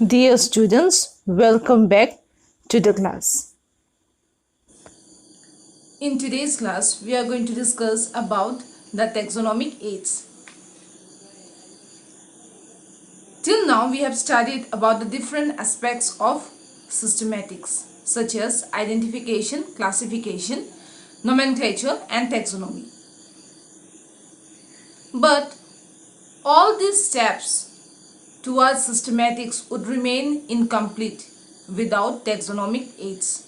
Dear students, welcome back to the class. In today's class, we are going to discuss about the taxonomic aids. Till now, we have studied about the different aspects of systematics, such as identification, classification, nomenclature, and taxonomy. But all these steps towards systematics would remain incomplete without taxonomic aids.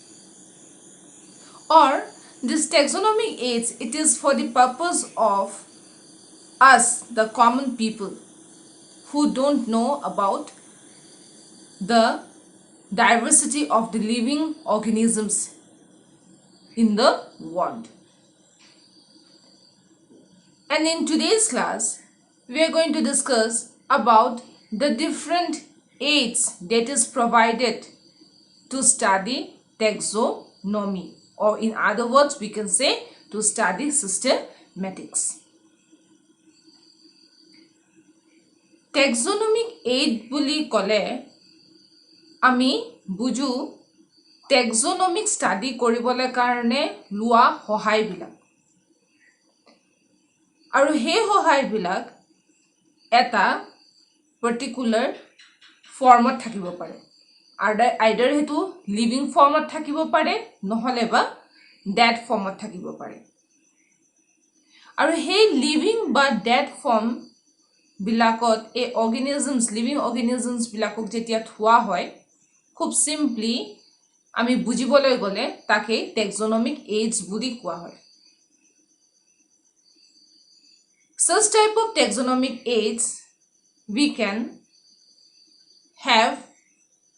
Or this taxonomic aids, it is for the purpose of us, the common people, who don't know about the diversity of the living organisms in the world. And in today's class, we are going to discuss about the different aids that is provided to study taxonomy, or in other words, we can say to study systematics. Taxonomic aid বুলি ক'লে আমি বুজো taxonomic study কৰিবলৈ কাৰণে লোৱা সহায়বিলাক, আৰু সেই সহায়বিলাক এটা particular ফৰ্মত থাকিব পাৰে। আইডাৰ হেতু লিভিং ফৰ্মত থাকিব পাৰে, নহলে বা ডেড ফৰ্মত থাকিব পাৰে। আৰু সেই লিভিং বা ডেড ফৰ্ম বিলাকত এই অৰ্গেনিজমস, লিভিং অৰ্গেনিজমস বিলাকক যেতিয়া থোৱা হয়, খুব সিম্পলি আমি বুজিবলৈ গলে তাকে টেক্সোনমিক এইডস বুলি কোৱা হয়। Such type of taxonomic aids we can have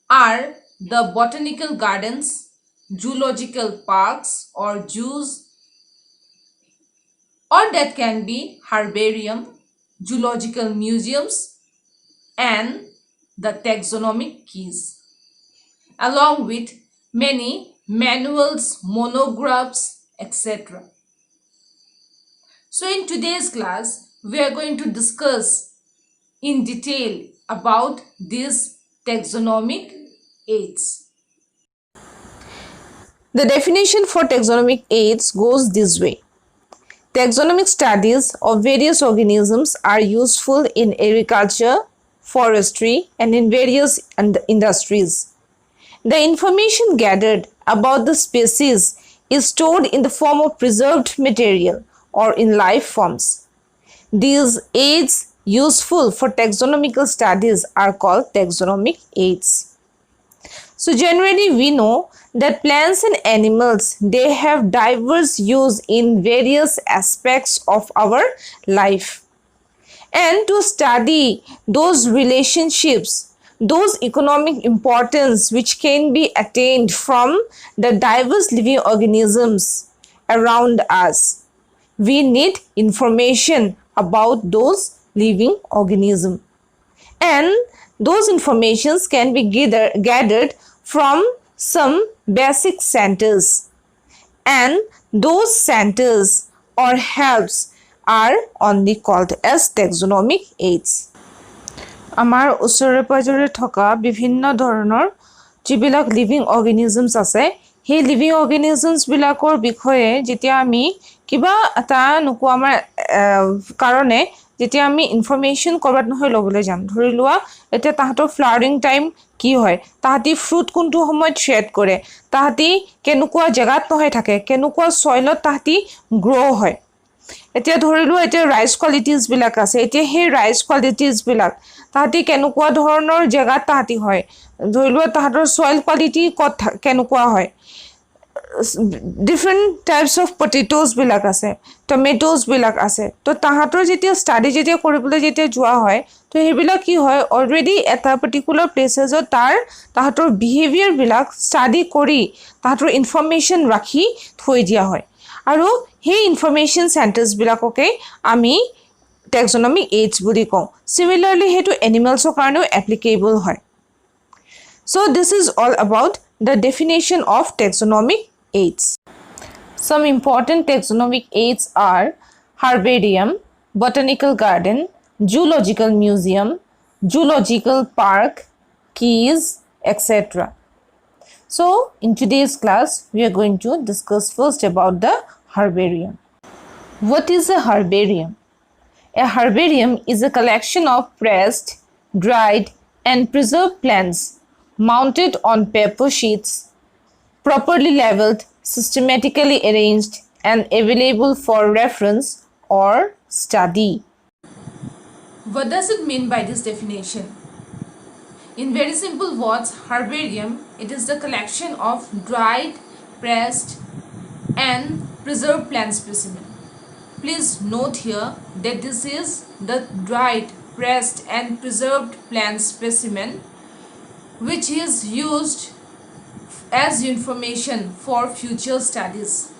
are the botanical gardens, zoological parks or zoos, or that can be herbarium, zoological museums, and the taxonomic keys, along with many manuals, monographs, etc. So in today's class, we are going to discuss in detail about these taxonomic aids. The definition for taxonomic aids goes this way. Taxonomic studies of various organisms are useful in agriculture, forestry, and in various industries. The information gathered about the species is stored in the form of preserved material or in life forms. These aids useful for taxonomical studies are called taxonomic aids. So generally we know that plants and animals, they have diverse use in various aspects of our life. And to study those relationships, those economic importance which can be attained from the diverse living organisms around us, we need information about those living organisms. And those informations can be gathered from some basic centers, and those centers or helps are only called as taxonomic aids. আমাৰ ওচৰে পাজৰে থকা বিভিন্ন ধৰণৰ যিবিলাক living অৰ্গেনিজমস আছে, সেই living অৰ্গেনিজমস বিলাকৰ বিষয়ে যেতিয়া আমি কিবা এটা নোকোৱা আমাৰ কাৰণে যেতিয়া আমি ইনফৰমেশন কৰবাত নহয় লবলৈ যাম, ধৰি লোৱা এতিয়া তাহাঁতৰ ফ্লাৱাৰিং টাইম কি হয়, তাহাঁতি ফ্ৰুট কোনটো সময়ত শ্বেড কৰে, তাহাঁতি কেনেকুৱা জেগাত নহয় থাকে, কেনেকুৱা সইলত তাহাঁতি গ্ৰো হয়। এতিয়া ধৰি লোৱা এতিয়া ৰাইস কোৱালিটিজ বিলাক আছে, এতিয়া সেই ৰাইস কোৱালিটিজ বিলাক তাহাঁতি কেনেকুৱা ধৰণৰ জেগাত তাহাঁতি হয়, ধৰি লোৱা তাহাঁতৰ সইল কোৱালিটি কত কেনেকুৱা হয়। different types of potatoes বিলাক আছে, tomatoes বিলাক আছে, তো তাহাঁতৰ যেতিয়া ষ্টাডি যেতিয়া কৰিবলৈ যেতিয়া যোৱা হয়, তো সেইবিলাক কি হয়, অলৰেডি এটা পাৰ্টিকুলাৰ প্লেচেছত তাহাঁতৰ বিহেভিয়াৰ বিলাক ষ্টাডি কৰি তাহাঁতৰ ইনফৰমেশ্যন ৰাখি থৈ দিয়া হয়, আৰু সেই ইনফৰমেশ্যন চেণ্টাৰ্ছ বিলাককে আমি taxonomic aids বুলি কওঁ। Similarly হেতু এনিমেলছৰ কাৰণেও এপ্লিকেবল হয়। So this is all about the definition of taxonomic aids. Some important taxonomic aids are herbarium, botanical garden, zoological museum, zoological park, keys, etc. So, in today's class, we are going to discuss first about the herbarium. What is a herbarium? A herbarium is a collection of pressed, dried, and preserved plants mounted on paper sheets, properly labeled, systematically arranged, and available for reference or study. What does it mean by this definition? In very simple words, herbarium, it is the collection of dried, pressed, and preserved plant specimen. Please note here that this is the dried, pressed, and preserved plant specimen which is used as information for future studies.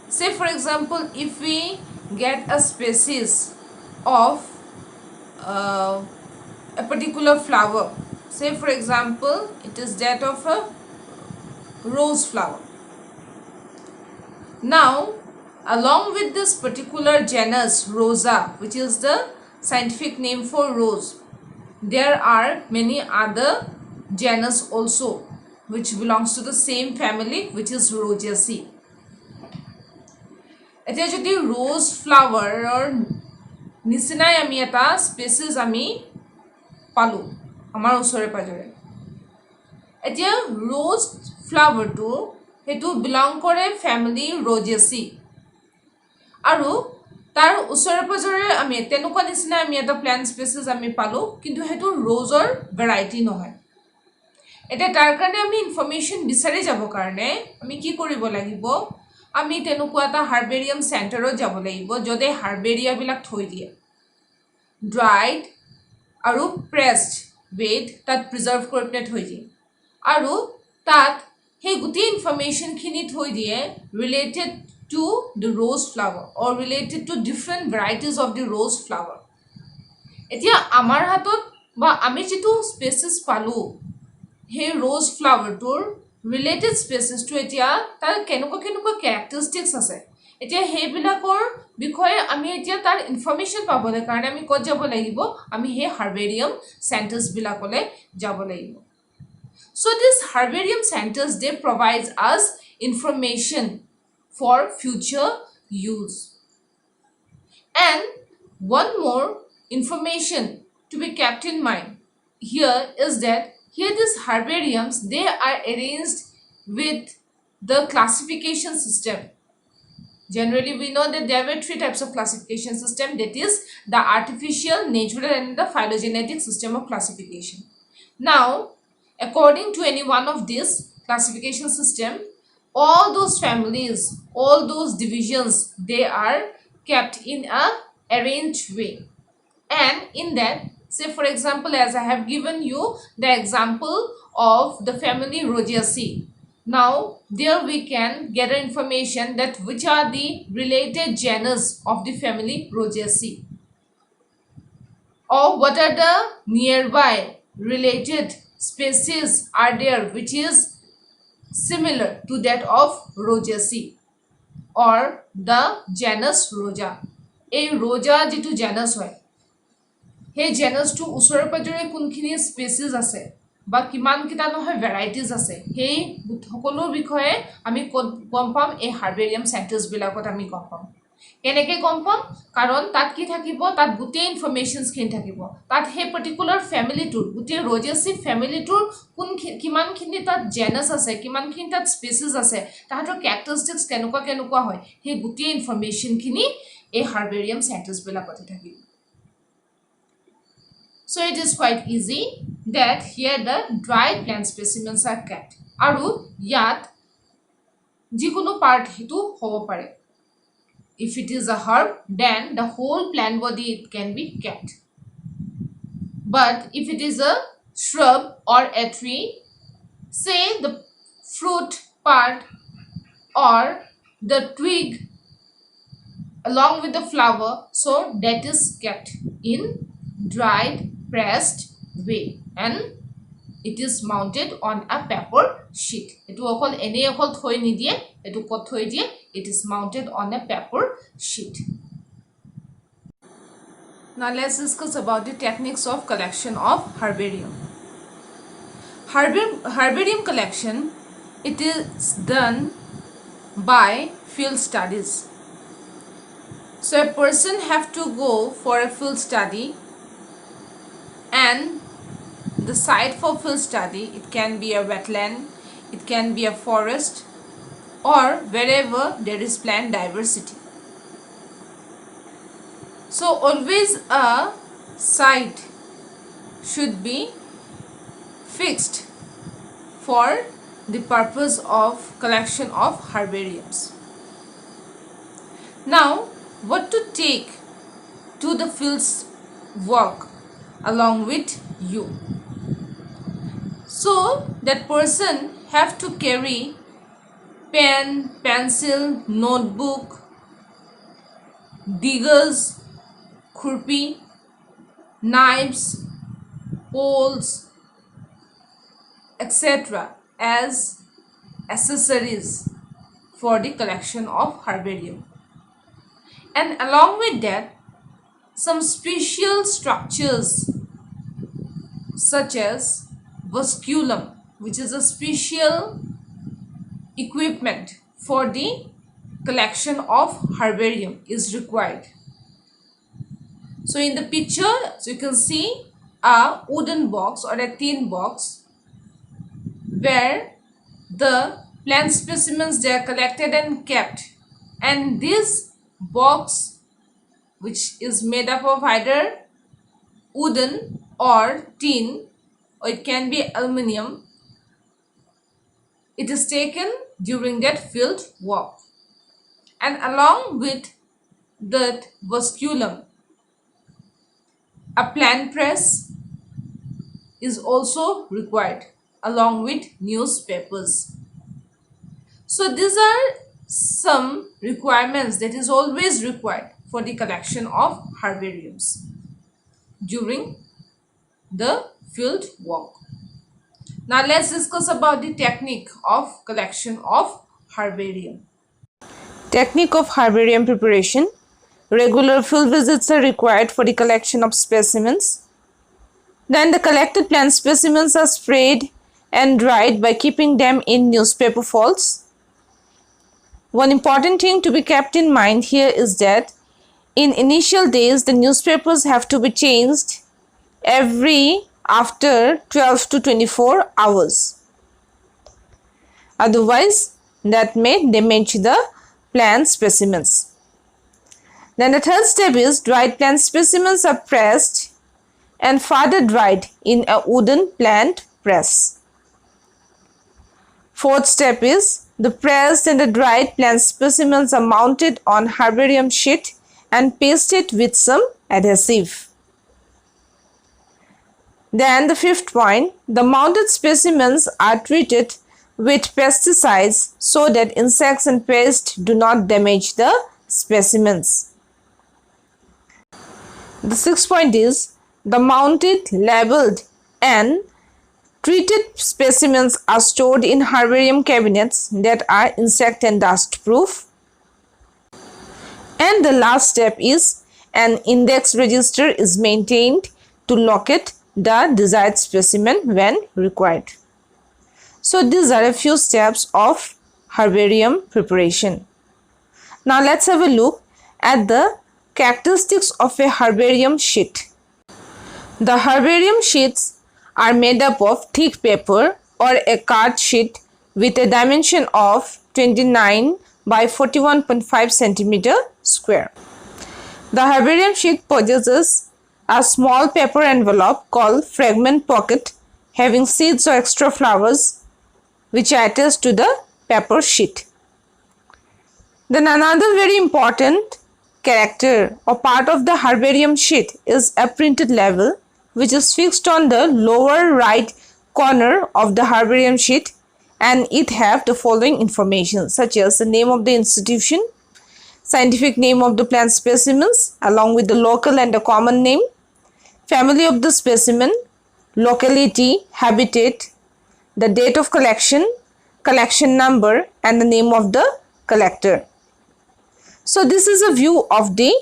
Say for example, if we get a species of a particular flower, say for example it is that of a rose flower. Now along with this particular genus Rosa, which is the scientific name for rose, there are many other genus also which belongs to the same family, which is Rosaceae. এতিয়া যদি rose flower or নিচিনাই আমি এটা species আমি পালো আমাৰ ওচৰে পাজৰে এতিয়া rose flower টো হেতু belong কৰে family Rosaceae আৰু তাৰ ওচৰে পাজৰে আমি তেনেকুৱা নিচিনা আমি এটা plant species আমি পালো কিন্তু হেতু roseৰ variety নহয় এটা তাৰ কাৰণে আমি ইনফৰমেশন বিচাৰি যাব কাৰণে আমি কি কৰিব লাগিব আমি তেনেকুৱা এটা হাৰ্বেৰিয়াম চেণ্টাৰত যাব লাগিব যতে হাৰ্বেৰিয়া বিলাক থৈ দিয়ে ড্ৰাইড আৰু প্ৰেছড ৱেট তাত প্ৰিজাৰ্ভ কৰি পেলাই থৈ দিয়ে আৰু তাত সেই গুটি ইনফৰমেশন খিনি থৈ দিয়ে related to the rose flower or related to different varieties of the rose flower এতিয়া আমাৰ হাতত বা আমি যেটো স্পেচিছ পালো হে rose flower tour related species to etia tar kenuko characteristics ase etia he bilakor bikhoye ami etia tar information pabole karone ami kot jabo lagibo ami he herbarium centers bilakole jabo lagibo so this herbarium centers they provides us information for future use and one more information to be kept in mind here is that here these herbariums, they are arranged with the classification system. Generally, we know that there were three types of classification system, that is the artificial, natural and the phylogenetic system of classification. Now, according to any one of this classification system, all those families, all those divisions, they are kept in a arranged way. And in that, say for example, as I have given you the example of the family Rosaceae. Now there we can get information that which are the related genus of the family Rosaceae or what are the nearby related species are there which is similar to that of Rosaceae or the genus Rosa. A Rosa jitu genus hoy हे genus टू उसर पजरे कोनखिनि spaces আছে বা কিমান কিটা নহয় ভ্যাৰাইটিজ আছে সেই সকলো বিষয়ে আমি গম পাম এই হাৰ্বেৰিয়াম সেন্টাৰস বিলাকত আমি গম পাম কেনেকৈ গম পাম কাৰণ তাত কি থাকিব তাত গুটে ইনফৰমেশনস খিনি থাকিব তাত হে পাৰ্টিকুলাৰ ফ্যামিলিটোৰ গুটে Rosaceae ফ্যামিলিটোৰ কোন কিমানখিনি তাত জেনাস আছে কিমানখিনি তাত স্পেচিস আছে তাহাতৰ ক্যাৰেক্টাৰিষ্টিক্স কেনেকুৱা হয় হে গুটে ইনফৰমেশন খিনি এই হাৰ্বেৰিয়াম সেন্টাৰস বিলাকত থাকিব So it is quite easy that here the dried plant specimens are kept. Aru yat jikono part hetu hobo pare. If it is a herb, then the whole plant body it can be kept. But if it is a shrub or a tree, say the fruit part or the twig along with the flower, so that is kept in dried pressed way and it is mounted on a paper sheet. Etu okol ene okol thoi ni die etu kot thoi die it is mounted on a paper sheet. Now let's discuss about the techniques of collection of herbarium. Herbarium collection, it is done by field studies. So a person have to go for a field study, and the site for field study, it can be a wetland, it can be a forest, or wherever there is plant diversity. So always a site should be fixed for the purpose of collection of herbariums. Now, what to take to the field's work along with you? So that person have to carry pen, pencil, notebook, diggers, khurpi, knives, poles, etc. as accessories for the collection of herbarium. And along with that, some special structures such as vasculum, which is a special equipment for the collection of herbarium, is required. So in the picture, so you can see a wooden box or a tin box where the plant specimens, they are collected and kept, and this box, which is made up of either wooden or tin, or it can be aluminium, it is taken during that field work. And along with that vasculum, a plant press is also required along with newspapers. So these are some requirements that is always required for the collection of herbariums during the field work. Now let's discuss about the technique of collection of herbarium. Technique of herbarium preparation. Regular field visits are required for the collection of specimens. Then the collected plant specimens are sprayed and dried by keeping them in newspaper folds. One important thing to be kept in mind here is that in initial days, the newspapers have to be changed every after 12 to 24 hours. Otherwise, that may damage the plant specimens. Then the third step is dried plant specimens are pressed and further dried in a wooden plant press. Fourth step is the pressed and the dried plant specimens are mounted on herbarium sheet and pasted with some adhesive. Then the fifth point, the mounted specimens are treated with pesticides so that insects and pests do not damage the specimens. The sixth point is the mounted, labeled and treated specimens are stored in herbarium cabinets that are insect and dust proof. And the last step is an index register is maintained to locate the desired specimen when required. So these are a few steps of herbarium preparation. Now let's have a look at the characteristics of a herbarium sheet. The herbarium sheets are made up of thick paper or a card sheet with a dimension of 29 by 41.5 centimeter square. The herbarium sheet possesses a small paper envelope called fragment pocket having seeds or extra flowers which are attached to the paper sheet. Then another very important character or part of the herbarium sheet is a printed label which is fixed on the lower right corner of the herbarium sheet, and it have the following information such as the name of the institution, scientific name of the plant specimens along with the local and the common name, family of the specimen, locality, habitat, the date of collection, collection number and the name of the collector. So this is a view of the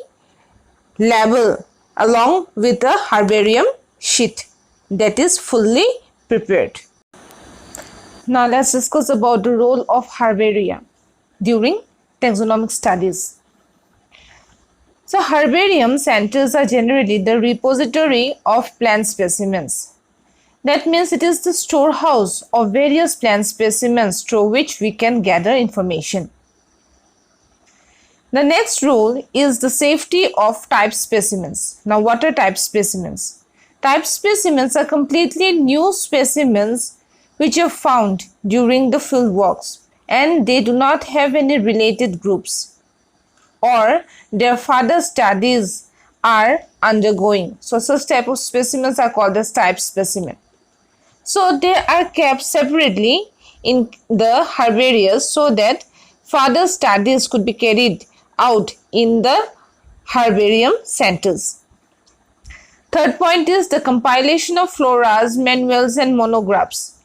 label along with a herbarium sheet that is fully prepared. Now let's discuss about the role of herbaria during taxonomic studies. So herbarium centers are generally the repository of plant specimens. That means it is the storehouse of various plant specimens through which we can gather information. The next rule is the safety of type specimens. Now what are type specimens? Type specimens are completely new specimens which are found during the field works and they do not have any related groups or their further studies are undergoing. So such type of specimens are called as type specimen. So they are kept separately in the herbaria so that further studies could be carried out in the herbarium centers. Third point is the compilation of floras, manuals and monographs.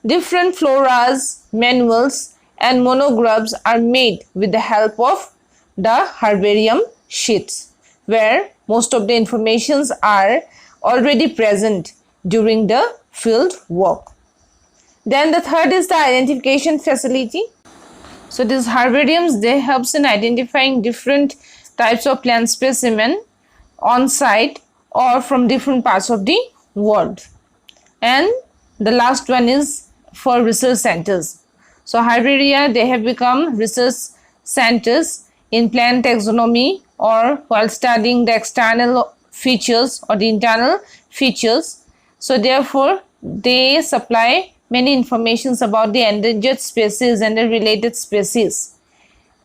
Different floras, manuals and monographs are made with the help of the herbarium sheets where most of the informations are already present during the field work. Then the third is the identification facility. So these herbariums, they helps in identifying different types of plant specimen on site or from different parts of the world. And the last one is for research centers. So herbaria, they have become research centers in plant taxonomy or while studying the external features or the internal features. So therefore, they supply many informations about the endangered species and the related species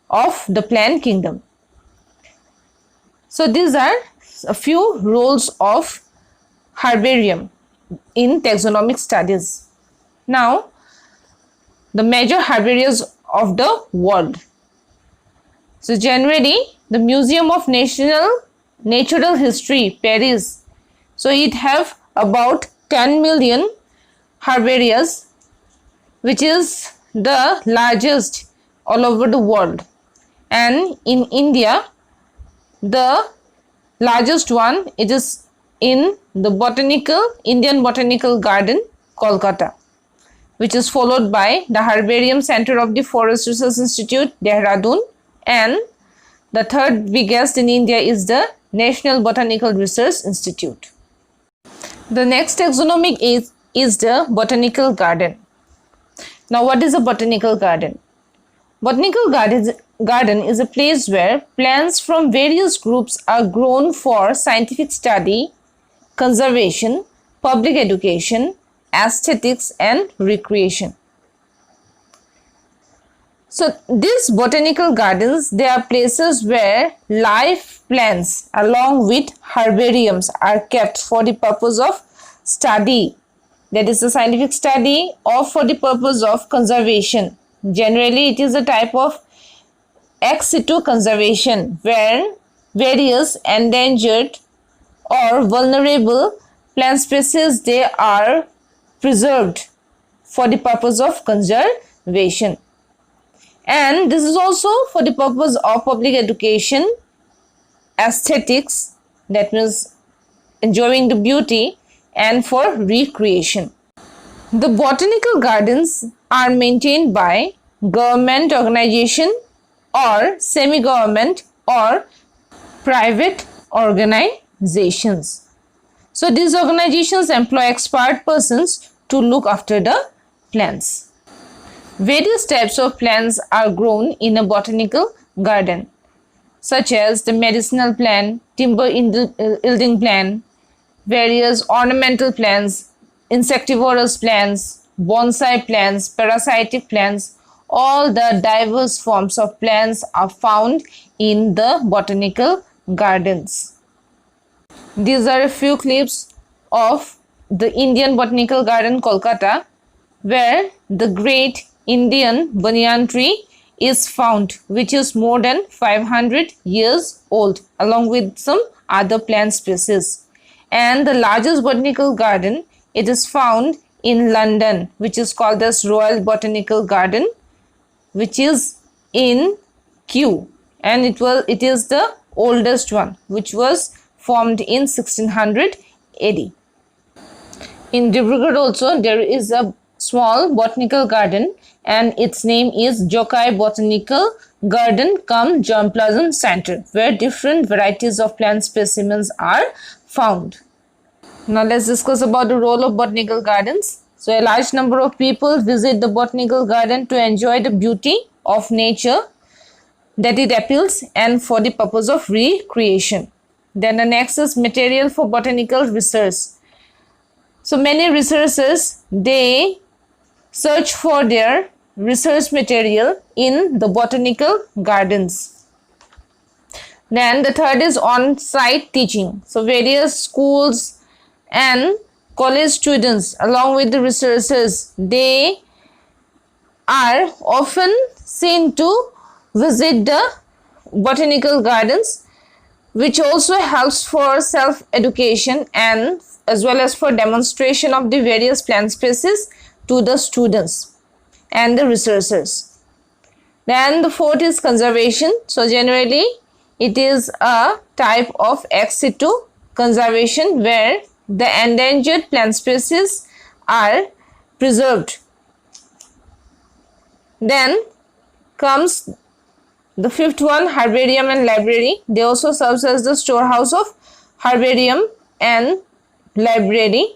of the plant kingdom. So these are a few roles of herbarium in taxonomic studies. Now, the major herbarias of the world. So generally, the Museum of Natural History, Paris, so it have about 10 million herbarias, which is the largest all over the world. And in India, the largest one, it is in the Indian Botanical Garden, Kolkata, which is followed by the Herbarium Center of the Forest Research Institute, Dehradun, and the third biggest in India is the National Botanical Research Institute. The next taxonomic is the botanical garden. Now what is a botanical garden? Botanical garden is a place where plants from various groups are grown for scientific study, conservation, public education, aesthetics and recreation. So these botanical gardens, they are places where live plants along with herbariums are kept for the purpose of study, that is the scientific study, or for the purpose of conservation. Generally, it is a type of ex situ conservation where various endangered or vulnerable plant species, they are preserved for the purpose of conservation. And this is also for the purpose of public education, aesthetics, that means enjoying the beauty, and for recreation. The botanical gardens are maintained by government organization or semi-government or private organizations. So these organizations employ expert persons to look after the plants. Various types of plants are grown in a botanical garden, such as the medicinal plant, timber yielding plant, various ornamental plants, insectivorous plants, bonsai plants, parasitic plants. All the diverse forms of plants are found in the botanical gardens. These are a few clips of the Indian Botanical Garden, Kolkata, where the great Indian banyan tree is found, which is more than 500 years old, along with some other plant species. And the largest botanical garden, it is found in London, which is called as Royal Botanical Garden, which is in Kew, and it is the oldest one, which was formed in 1600 AD. In Dibrugarh also there is a small botanical garden and its name is Jokai Botanical Garden cum Germplasm Center, where different varieties of plant specimens are found. Now let's discuss about the role of botanical gardens. So a large number of people visit the botanical garden to enjoy the beauty of nature that it appeals and for the purpose of recreation. Then the next is material for botanical research. So many researchers, they search for their research material in the botanical gardens. Then the third is on-site teaching. So various schools and college students along with the researchers, they are often seen to visit the botanical gardens, which also helps for self-education and as well as for demonstration of the various plant species to the students and the researchers. Then the fourth is conservation. So generally it is a type of ex situ conservation where the endangered plant species are preserved. Then comes the fifth one, herbarium and library. They also serves as the storehouse of herbarium and library.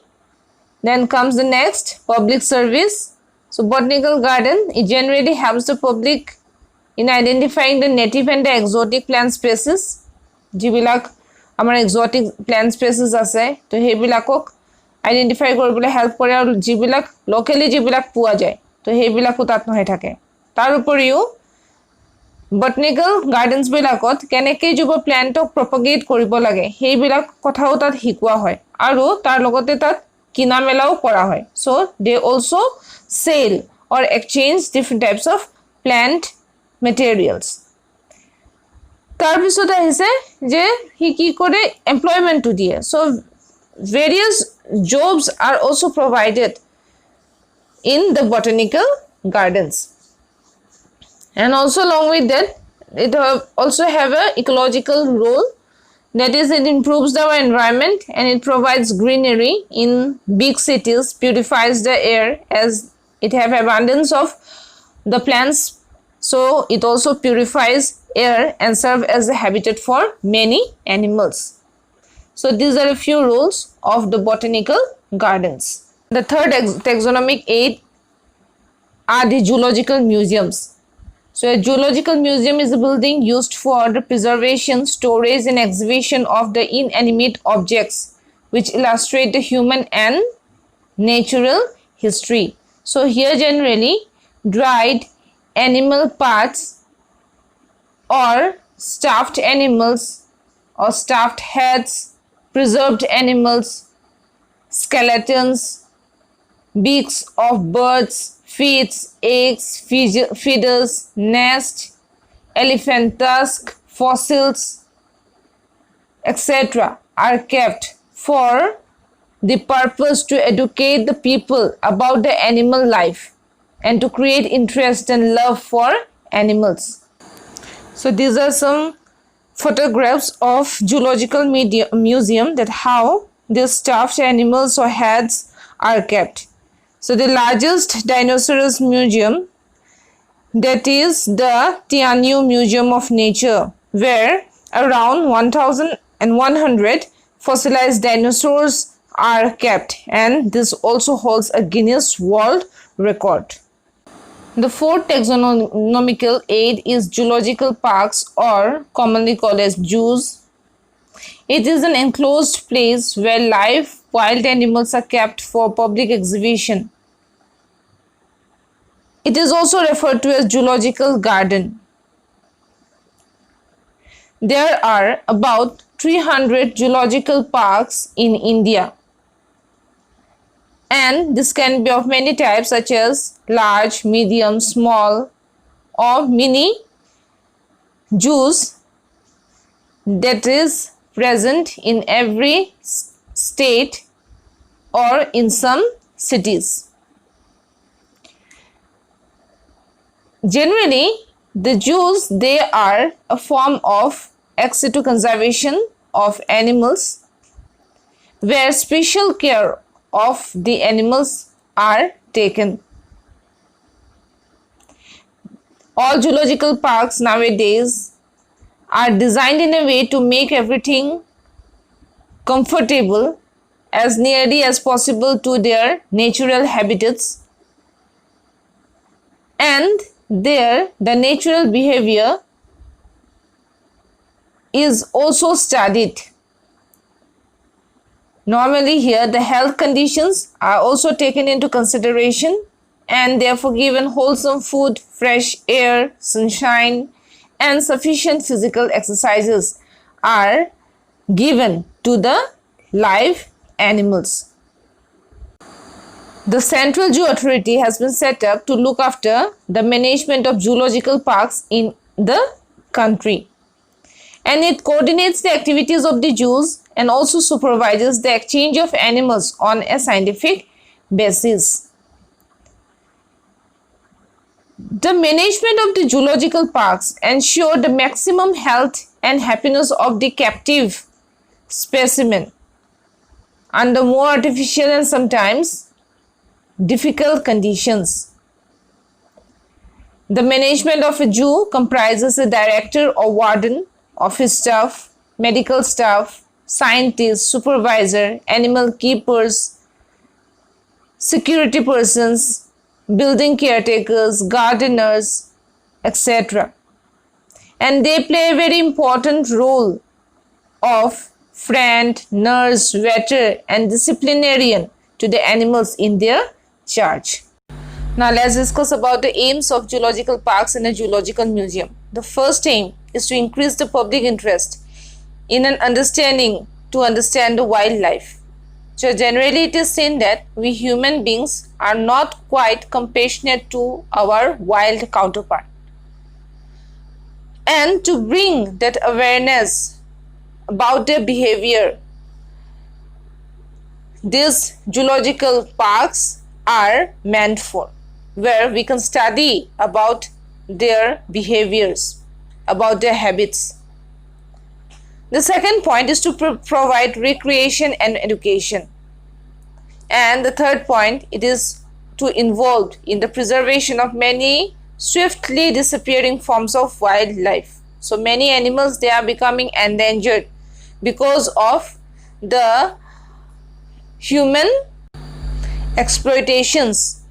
Then comes the next, public service. So botanical garden, it generally helps the public in identifying the native and the exotic plant species. যিবিলাক আমাৰ exotic plant species আছে তো সেইবিলাকক identify কৰিবলৈ help কৰে আৰু যিবিলাক locally যিবিলাক পোৱা যায় তো সেইবিলাকো তাত নহয় থাকে। তাৰ উপৰিও বটনিক্যাল গাৰ্ডেন্স বিলাকত কেনেকৈ যুৱ প্লান্টক প্ৰপগেট কৰিব লাগে সেইবিলাক কথাও তাত শিকোৱা হয় আৰু তাৰ লগতে তাত কিনা মেলাও কৰা হয়। So they also sell or exchange different types of plant materials. তাৰপিছত আহিছে যে হি কি কৰে এমপ্লয়মেন্টটো দিয়ে। So various jobs are also provided in the botanical gardens. And also along with that, it also have a ecological role. That is, it improves the environment and it provides greenery in big cities, purifies the air as it have abundance of the plants. So it also purifies air and serve as a habitat for many animals. So these are a few rules of the botanical gardens. The third taxonomic aid are the zoological museums. So a zoological museum is a building used for the preservation, storage and exhibition of the inanimate objects which illustrate the human and natural history. So here generally dried animal parts or stuffed animals or stuffed heads, preserved animals, skeletons, beaks of birds, feet, eggs, feathers, nest, elephant tusk, fossils, etc. are kept for the purpose to educate the people about the animal life and to create interest and love for animals. So these are some photographs of zoological museum that how the stuffed animals or heads are kept. So the largest dinosaurs museum, that is the Tianyu Museum of Nature, where around 1,100 fossilized dinosaurs are kept, and this also holds a Guinness World Record. The fourth taxonomical aid is zoological parks, or commonly called as zoos. It is an enclosed place where live wild animals are kept for public exhibition. It is also referred to as zoological garden. There are about 300 zoological parks in India. And this can be of many types such as large, medium, small or mini zoos that is present in every state or in some cities. Generally, the zoos, they are a form of ex situ conservation of animals where special care of the animals are taken. All zoological parks nowadays are designed in a way to make everything comfortable as nearly as possible to their natural habitats, and there the natural behavior is also studied. Normally here the health conditions are also taken into consideration and therefore given wholesome food, fresh air, sunshine and sufficient physical exercises are given to the live animals. The Central Zoo Authority has been set up to look after the management of zoological parks in the country, and it coordinates the activities of the zoos and also supervises the exchange of animals on a scientific basis. The management of the zoological parks ensure the maximum health and happiness of the captive specimen under more artificial and sometimes difficult conditions. The management of a zoo comprises a director or warden, office staff, medical staff, scientists, supervisor, animal keepers, security persons, building caretakers, gardeners, etc. And they play a very important role of friend, nurse, veter and disciplinarian to the animals in their charge. Now let's discuss about the aims of zoological parks in a zoological museum. The first aim is to increase the public interest in an understanding to understand the wildlife. So generally it is seen that we human beings are not quite compassionate to our wild counterpart. And to bring that awareness about their behavior, these zoological parks are meant for, where we can study about their behaviors, about their habits. The second point is to provide recreation and education. And the third point, it is to involve in the preservation of many swiftly disappearing forms of wildlife. So many animals, they are becoming endangered because of the human exploitations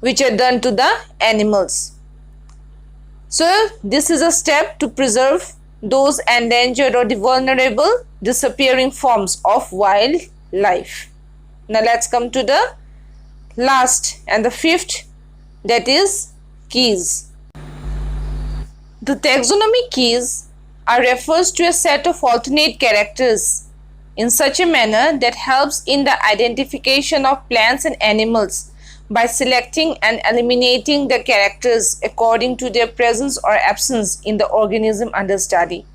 which are done to the animals. So this is a step to preserve those endangered or the vulnerable disappearing forms of wildlife. Now let's come to the last and the fifth, that is keys. The taxonomic keys are refers to a set of alternate characters in such a manner that helps in the identification of plants and animals by selecting and eliminating the characters according to their presence or absence in the organism under study.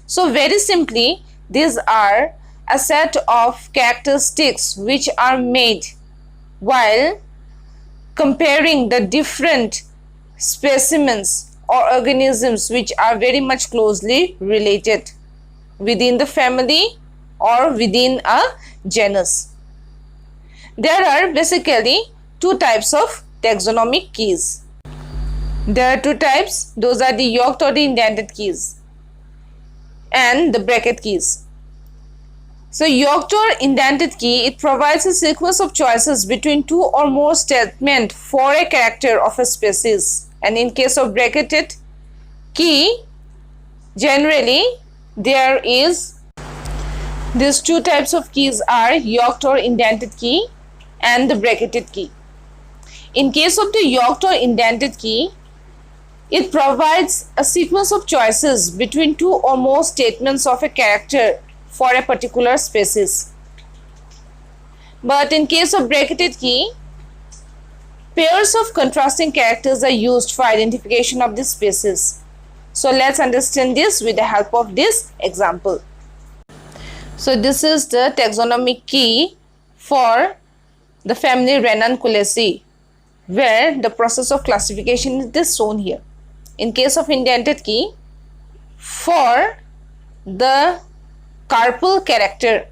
So very simply, these are a set of characteristics which are made while comparing the different specimens or organisms which are very much closely related within the family or within a genus. There are basically two types of taxonomic keys. There are two types, those are the yoked or the indented keys and the bracket keys. So yoked or indented key, it provides a sequence of choices between two or more statements for a character of a species, and in case of bracketed key, generally there is these two types of keys are yoked or indented key and the bracketed key. In case of the yoked or indented key, it provides a sequence of choices between two or more statements of a character for a particular species. But in case of bracketed key, pairs of contrasting characters are used for identification of the species. So let's understand this with the help of this example. So this is the taxonomic key for the family Ranunculaceae, where the process of classification is shown here. In case of indented key, for the carpel character.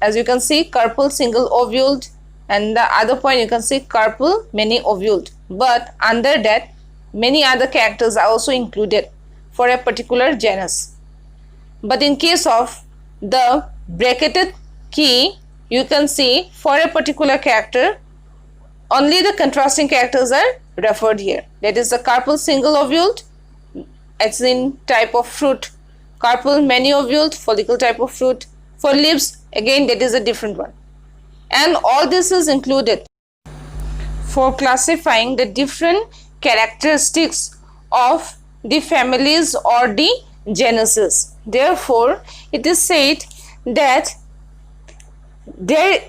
As you can see, carpel single ovuled, and the other point you can see carpel many ovuled. But under that, many other characters are also included for a particular genus. But in case of the bracketed key, you can see for a particular character, only the contrasting characters are referred here. That is the carpel single ovuled, it's in type of fruit. Carpel many ovuled, follicle type of fruit. For leaves, again that is a different one. And all this is included for classifying the different characteristics of the families or the genuses. Therefore, it is said that there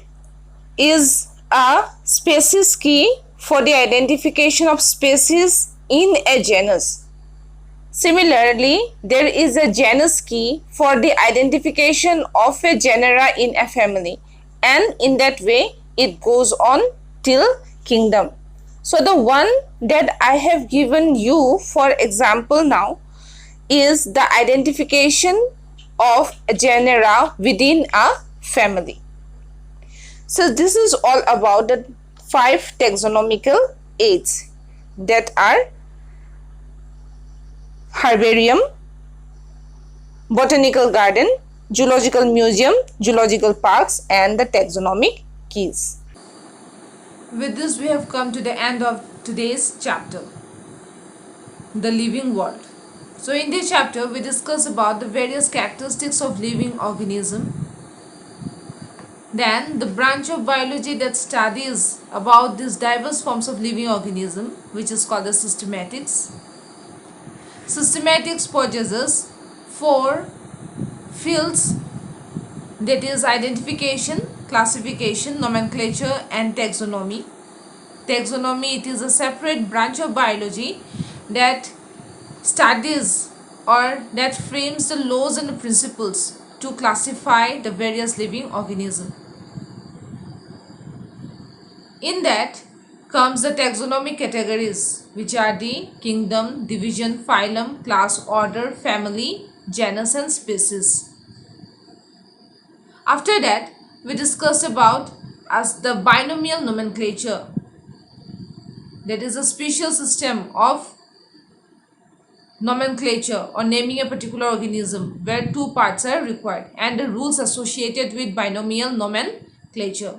is a species key for the identification of species in a genus. Similarly, there is a genus key for the identification of a genera in a family, and in that way it goes on till kingdom. So the one that I have given you for example now is the identification of a genera within a family. So this is all about the 5 taxonomical aids that are herbarium, botanical garden, zoological museum, zoological parks, and the taxonomic keys. With this, we have come to the end of today's chapter, the living world. So in this chapter, we discuss about the various characteristics of living organism. Then the branch of biology that studies about these diverse forms of living organism, which is called the systematics. Systematics possesses 4 fields, that is identification, classification, nomenclature, and taxonomy. Taxonomy, it is a separate branch of biology that studies or that frames the laws and the principles to classify the various living organisms. In that comes the taxonomic categories, which are the kingdom, division, phylum, class, order, family, genus, and species. After that, we discussed about as the binomial nomenclature, that is a special system of nomenclature or naming a particular organism where 2 parts are required, and the rules associated with binomial nomenclature.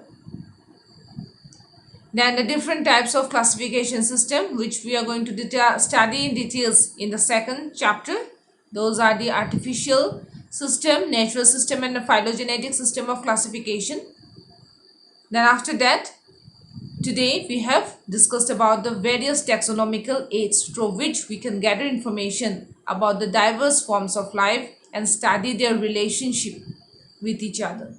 Then the different types of classification system, which we are going to study in details in the second chapter. Those are the artificial system, natural system, and the phylogenetic system of classification. Then after that, today we have discussed about the various taxonomical aids through which we can gather information about the diverse forms of life and study their relationship with each other.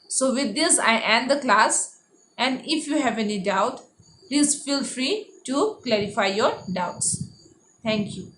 So with this, I end the class. And if you have any doubt, please feel free to clarify your doubts. Thank you.